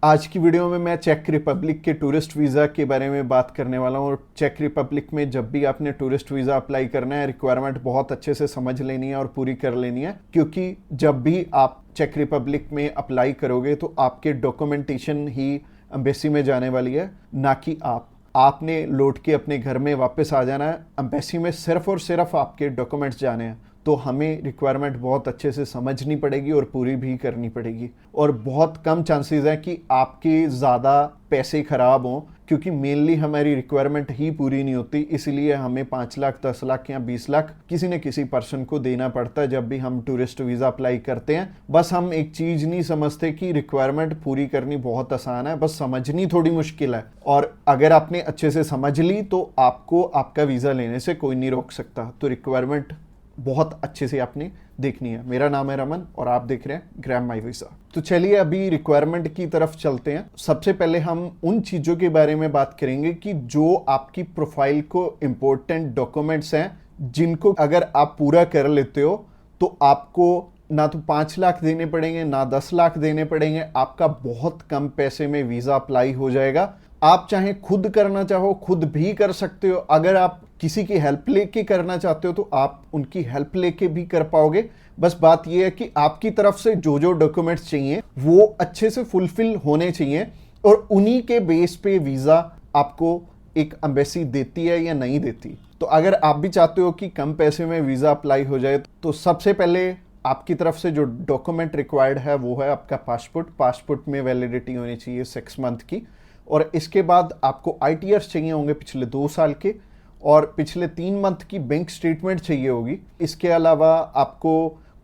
आज की वीडियो में मैं चेक रिपब्लिक के टूरिस्ट वीज़ा के बारे में बात करने वाला हूँ। और चेक रिपब्लिक में जब भी आपने टूरिस्ट वीज़ा अप्लाई करना है, रिक्वायरमेंट बहुत अच्छे से समझ लेनी है और पूरी कर लेनी है, क्योंकि जब भी आप चेक रिपब्लिक में अप्लाई करोगे तो आपके डॉक्यूमेंटेशन ही एम्बेसी में जाने वाली है, ना कि आपने लौट के अपने घर में वापस आ जाना है। एम्बेसी में सिर्फ और सिर्फ आपके डॉक्यूमेंट्स जाने हैं। तो हमें रिक्वायरमेंट बहुत अच्छे से समझनी पड़ेगी और पूरी भी करनी पड़ेगी। और बहुत कम चांसेस हैं कि आपके ज़्यादा पैसे ख़राब हों, क्योंकि मेनली हमारी रिक्वायरमेंट ही पूरी नहीं होती। इसलिए हमें 5 लाख, 10 लाख या 20 लाख किसी न किसी पर्सन को देना पड़ता है जब भी हम टूरिस्ट वीज़ा अप्लाई करते हैं। बस हम एक चीज़ नहीं समझते कि रिक्वायरमेंट पूरी करनी बहुत आसान है, बस समझनी थोड़ी मुश्किल है। और अगर आपने अच्छे से समझ ली तो आपको आपका वीज़ा लेने से कोई नहीं रोक सकता। तो रिक्वायरमेंट बहुत अच्छे से आपने देखनी है। मेरा नाम है रमन और आप देख रहे हैं ग्रैब माई वीज़ा। तो चलिए अभी रिक्वायरमेंट की तरफ चलते हैं। सबसे पहले हम उन चीज़ों के बारे में बात करेंगे कि जो आपकी प्रोफाइल को इम्पोर्टेंट डॉक्यूमेंट्स हैं, जिनको अगर आप पूरा कर लेते हो तो आपको ना तो 5 लाख देने पड़ेंगे, ना 10 लाख देने पड़ेंगे। आपका बहुत कम पैसे में वीज़ा अप्लाई हो जाएगा। आप चाहे खुद करना चाहो खुद भी कर सकते हो। अगर आप किसी की हेल्प लेके करना चाहते हो तो आप उनकी हेल्प लेके भी कर पाओगे। बस बात यह है कि आपकी तरफ से जो जो डॉक्यूमेंट्स चाहिए वो अच्छे से फुलफिल होने चाहिए, और उन्हीं के बेस पे वीज़ा आपको एक एम्बेसी देती है या नहीं देती। तो अगर आप भी चाहते हो कि कम पैसे में वीज़ा अप्लाई हो जाए तो सबसे पहले आपकी तरफ से जो डॉक्यूमेंट रिक्वायर्ड है वो है आपका पासपोर्ट में वैलिडिटी होनी चाहिए 6 मंथ की। और इसके बाद आपको ITRs चाहिए होंगे पिछले 2 साल के, और पिछले 3 मंथ की बैंक स्टेटमेंट चाहिए होगी। इसके अलावा आपको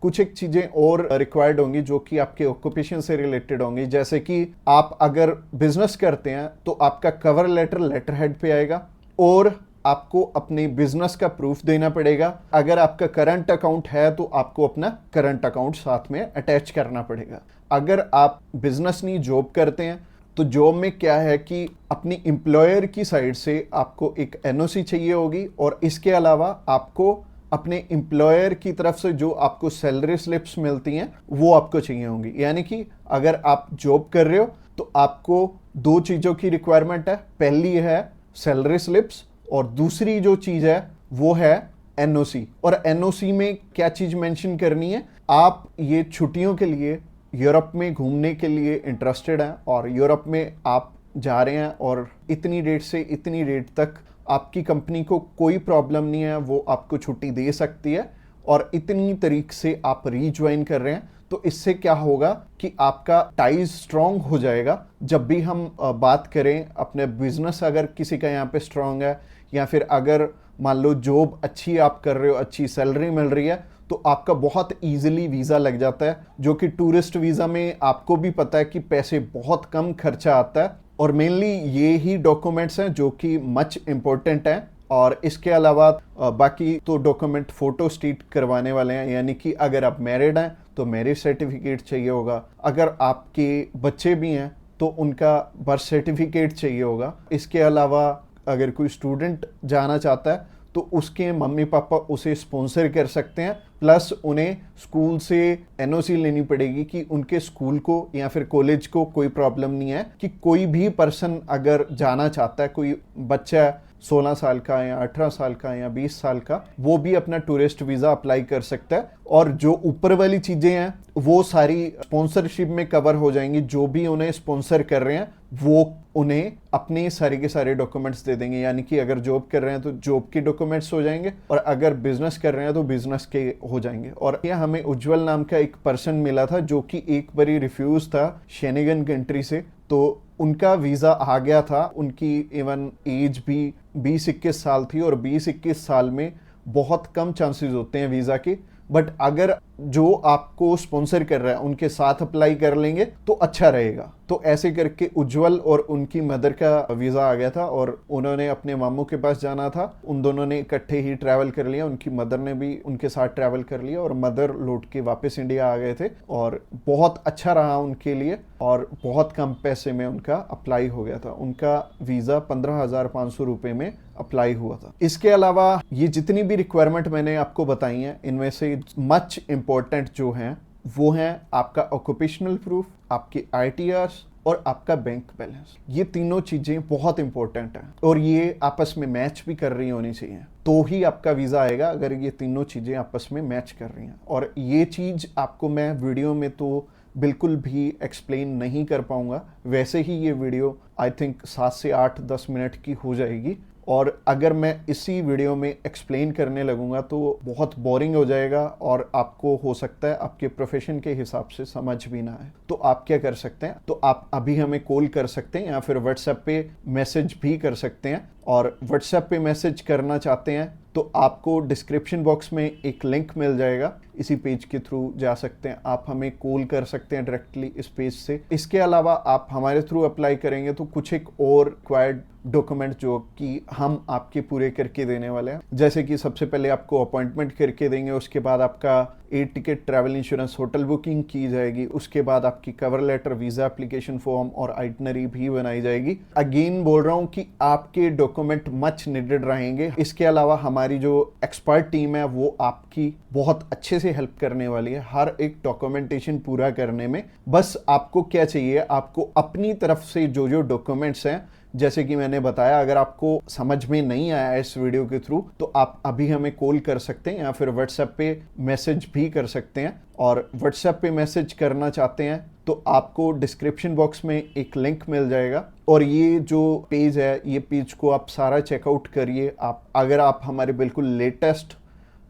कुछ एक चीज़ें और रिक्वायर्ड होंगी जो कि आपके ऑक्यूपेशन से रिलेटेड होंगी। जैसे कि आप अगर बिजनेस करते हैं तो आपका कवर लेटर हेड पे आएगा, और आपको अपने बिजनेस का प्रूफ देना पड़ेगा। अगर आपका करंट अकाउंट है तो आपको अपना करंट अकाउंट साथ में अटैच करना पड़ेगा। अगर आप बिजनेस नहीं जॉब करते हैं तो जॉब में क्या है कि अपनी एम्प्लॉयर की साइड से आपको एक NOC चाहिए होगी, और इसके अलावा आपको अपने एम्प्लॉयर की तरफ से जो आपको सैलरी स्लिप्स मिलती हैं वो आपको चाहिए होंगी। यानी कि अगर आप जॉब कर रहे हो तो आपको 2 चीज़ों की रिक्वायरमेंट है। पहली है सैलरी स्लिप्स, और दूसरी जो चीज़ है वो है NOC। और NOC में क्या चीज़ मेंशन करनी है, आप ये छुट्टियों के लिए यूरोप में घूमने के लिए इंटरेस्टेड हैं और यूरोप में आप जा रहे हैं, और इतनी डेट से इतनी डेट तक आपकी कंपनी को कोई प्रॉब्लम नहीं है, वो आपको छुट्टी दे सकती है, और इतनी तारीख से आप रीज्वाइन कर रहे हैं। तो इससे क्या होगा कि आपका टाइज स्ट्रांग हो जाएगा। जब भी हम बात करें अपने बिजनेस, अगर किसी का यहाँ पे स्ट्रांग है, या फिर अगर मान लो जॉब अच्छी आप कर रहे हो, अच्छी सैलरी मिल रही है, तो आपका बहुत इजीली वीज़ा लग जाता है। जो कि टूरिस्ट वीज़ा में आपको भी पता है कि पैसे बहुत कम खर्चा आता है, और मेनली ये ही डॉक्यूमेंट्स हैं जो कि मच इम्पोर्टेंट हैं। और इसके अलावा बाकी तो डॉक्यूमेंट फ़ोटो स्टेट करवाने वाले हैं। यानी कि अगर आप मैरिड हैं तो मैरिज सर्टिफिकेट चाहिए होगा, अगर आपके बच्चे भी हैं तो उनका बर्थ सर्टिफिकेट चाहिए होगा। इसके अलावा अगर कोई स्टूडेंट जाना चाहता है तो उसके मम्मी पापा उसे स्पॉन्सर कर सकते हैं, प्लस उन्हें स्कूल से NOC लेनी पड़ेगी कि उनके स्कूल को या फिर कॉलेज को कोई प्रॉब्लम नहीं है कि कोई भी पर्सन अगर जाना चाहता है, कोई बच्चा 16 साल का या 18 साल का या 20 साल का, वो भी अपना टूरिस्ट वीज़ा अप्लाई कर सकता है। और जो ऊपर वाली चीज़ें हैं वो सारी स्पॉन्सरशिप में कवर हो जाएंगी। जो भी उन्हें स्पॉन्सर कर रहे हैं वो उन्हें अपने सारे के सारे डॉक्यूमेंट्स दे देंगे। यानी कि अगर जॉब कर रहे हैं तो जॉब के डॉक्यूमेंट्स हो जाएंगे, और अगर बिजनेस कर रहे हैं तो बिजनेस के हो जाएंगे। और यह हमें उज्जवल नाम का एक पर्सन मिला था जो कि एक बारी रिफ्यूज था शेनेगन कंट्री से, तो उनका वीज़ा आ गया था। उनकी इवन एज भी 20-21 साल थी, और 20-21 साल में बहुत कम चांसेस होते हैं वीज़ा के। बट अगर जो आपको स्पॉन्सर कर रहा है उनके साथ अप्लाई कर लेंगे तो अच्छा रहेगा। तो ऐसे करके उज्जवल और उनकी मदर का वीज़ा आ गया था, और उन्होंने अपने मामू के पास जाना था। उन दोनों ने इकट्ठे ही ट्रैवल कर लिया, उनकी मदर ने भी उनके साथ ट्रैवल कर लिया, और मदर लौट के वापस इंडिया आ गए थे। और बहुत अच्छा रहा उनके लिए, और बहुत कम पैसे में उनका अप्लाई हो गया था। उनका वीज़ा 15,500 रुपये में अप्लाई हुआ था। इसके अलावा ये जितनी भी रिक्वायरमेंट मैंने आपको बताई हैं, इनमें से मच इम्पोर्टेंट जो हैं वो हैं आपका ऑक्यूपेशनल प्रूफ, आपके ITRs, और आपका बैंक बैलेंस। ये तीनों चीजें बहुत इंपॉर्टेंट हैं और ये आपस में मैच भी कर रही होनी चाहिए, तो ही आपका वीजा आएगा अगर ये तीनों चीजें आपस में मैच कर रही हैं। और ये चीज आपको मैं वीडियो में तो बिल्कुल भी एक्सप्लेन नहीं कर पाऊंगा, वैसे ही ये वीडियो आई थिंक 7 से 8-10 मिनट की हो जाएगी, और अगर मैं इसी वीडियो में एक्सप्लेन करने लगूंगा तो बहुत बोरिंग हो जाएगा और आपको हो सकता है आपके प्रोफेशन के हिसाब से समझ भी ना आए। तो आप क्या कर सकते हैं, तो आप अभी हमें कॉल कर सकते हैं या फिर व्हाट्सएप पे मैसेज भी कर सकते हैं। और व्हाट्सएप पे मैसेज करना चाहते हैं तो आपको डिस्क्रिप्शन बॉक्स में एक लिंक मिल जाएगा, इसी पेज के थ्रू जा सकते हैं। आप हमें कॉल कर सकते हैं डायरेक्टली इस पेज से। इसके अलावा आप हमारे थ्रू अप्लाई करेंगे तो कुछ एक और रिक्वायर्ड डॉक्यूमेंट जो कि हम आपके पूरे करके देने वाले हैं, जैसे कि सबसे पहले आपको अपॉइंटमेंट करके देंगे, उसके बाद आपका air ticket, travel insurance, hotel booking की जाएगी, उसके बाद आपकी cover letter, visa application form और आइटनरी भी बनाई जाएगी। अगेन बोल रहा हूं कि आपके डॉक्यूमेंट मच नीडेड रहेंगे। इसके अलावा हमारी जो एक्सपर्ट टीम है वो आपकी बहुत अच्छे से हेल्प करने वाली है हर एक डॉक्यूमेंटेशन पूरा करने में। बस आपको क्या चाहिए, आपको अपनी तरफ से जो जो डॉक्यूमेंट्स हैं, जैसे कि मैंने बताया, अगर आपको समझ में नहीं आया इस वीडियो के थ्रू तो आप अभी हमें कॉल कर सकते हैं या फिर व्हाट्सएप पे मैसेज भी कर सकते हैं। और व्हाट्सएप पे मैसेज करना चाहते हैं तो आपको डिस्क्रिप्शन बॉक्स में एक लिंक मिल जाएगा और ये जो पेज है, ये पेज को आप सारा चेकआउट करिए। आप अगर आप हमारे बिल्कुल लेटेस्ट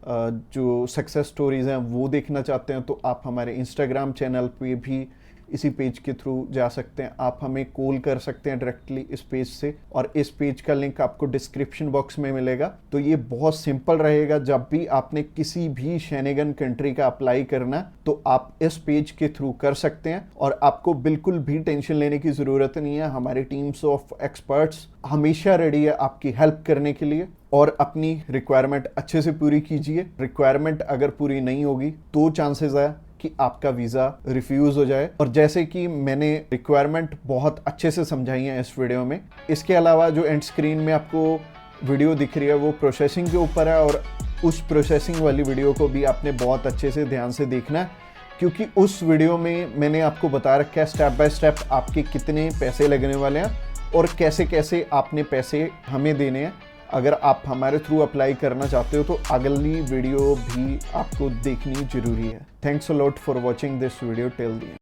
जो सक्सेस स्टोरीज हैं वो देखना चाहते हैं तो आप हमारे इंस्टाग्राम चैनल पे भी इसी पेज के थ्रू जा सकते हैं। आप हमें कॉल कर सकते हैं डायरेक्टली इस पेज से, और इस पेज का लिंक आपको डिस्क्रिप्शन बॉक्स में मिलेगा। तो ये बहुत सिंपल रहेगा, जब भी आपने किसी भी शेनेगन कंट्री का अप्लाई करना तो आप इस पेज के थ्रू कर सकते हैं और आपको बिल्कुल भी टेंशन लेने की ज़रूरत नहीं है। हमारी टीम्स ऑफ एक्सपर्ट्स हमेशा रेडी है आपकी हेल्प करने के लिए। और अपनी रिक्वायरमेंट अच्छे से पूरी कीजिए। रिक्वायरमेंट अगर पूरी नहीं होगी तो चांसेस है कि आपका वीज़ा रिफ्यूज़ हो जाए। और जैसे कि मैंने रिक्वायरमेंट बहुत अच्छे से समझाई है इस वीडियो में। इसके अलावा जो एंड स्क्रीन में आपको वीडियो दिख रही है वो प्रोसेसिंग के ऊपर है, और उस प्रोसेसिंग वाली वीडियो को भी आपने बहुत अच्छे से ध्यान से देखना है, क्योंकि उस वीडियो में मैंने आपको बता रखा है स्टेप बाय स्टेप आपके कितने पैसे लगने वाले हैं और कैसे कैसे आपने पैसे हमें देने हैं। अगर आप हमारे थ्रू अप्लाई करना चाहते हो तो अगली वीडियो भी आपको देखनी जरूरी है। Thanks a lot for watching this video till the end.